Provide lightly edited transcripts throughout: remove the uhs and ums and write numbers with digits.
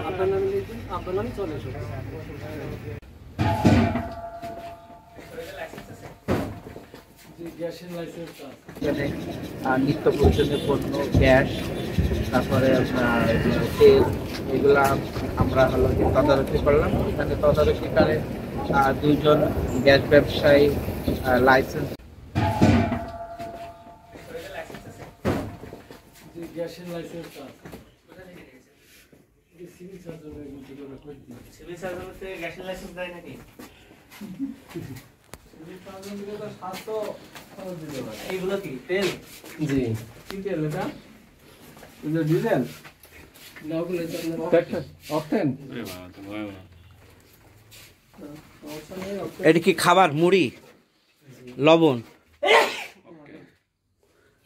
আপনার নামে লিখুন, আপনার নামই চলে এসো। গ্যাসের লাইসেন্স এখানে নিত্য প্রয়োজনীয় পণ্য, গ্যাস, তারপরে তেল, এগুলা আমরা হলো যে তদারকি করলাম। এখানে তদারকিকারে দুইজন গ্যাস ব্যবসায়ী লাইসেন্স। গ্যাসের লাইসেন্স সিভিল সার্জন থেকে গ্যাসের লাইসেন্স দেয় নাকি? এইগুলো কি তেল? জি। কি তেল এটা? ডিজেল? অকটেন? এটা কি খাবার, মুড়ি, লবণ,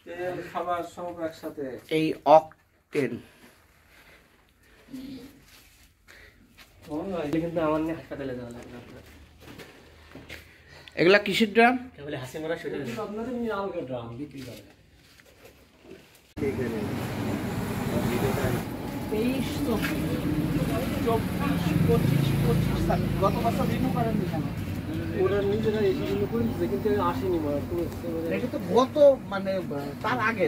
তেল, খাবার সব একসাথে। এই অকটেন। কিন্তু আমার নিয়ে হাসপাতালে যাওয়া লাগবে। এগুলা কিসের ড্রাম? বলে হাসি মারা সেটা আপনাদের নিয়ে আলগা ড্রাম বিক্রি করে। 23, 24, 25, গত বছর রিনিউ করেননি কেন? ওরা নিজেরা এই রিনিউ করে দিচ্ছে, কিন্তু আসেনি মনে হয়। এটা তো গত মানে তার আগে।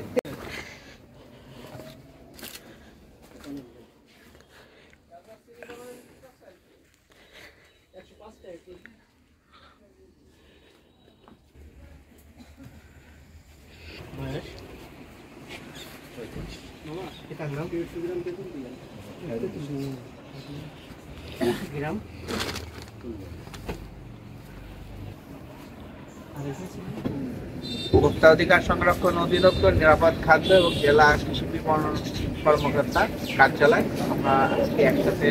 ভোক্তা অধিকার সংরক্ষণ অধিদপ্তর, নিরাপদ খাদ্য এবং জেলা কৃষি বিপণন কর্মকর্তা কার্যালয় আমরা আজকে একসাথে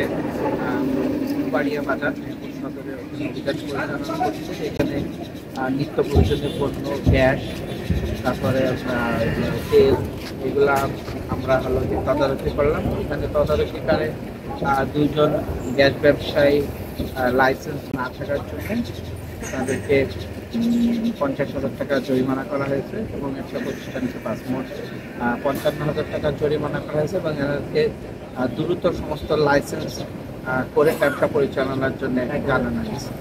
বাড়িয়া বাজার সদরে অভিযান পরিচালনা করছি। এখানে নিত্য প্রয়োজনীয় পণ্য, গ্যাস, তারপরে তেল, এগুলা আমরা হলো যে তদারকি করলাম। এখানে তদারকিকারে দুইজন গ্যাস ব্যবসায়ী লাইসেন্স না থাকার জন্য তাদেরকে 50,000 টাকা জরিমানা করা হয়েছে এবং একটা প্রতিষ্ঠানকে মোট 55,000 টাকা জরিমানা করা হয়েছে এবং এদেরকে দ্রুত সমস্ত লাইসেন্স করে ব্যবসা পরিচালনার জন্য জানানো হয়েছে।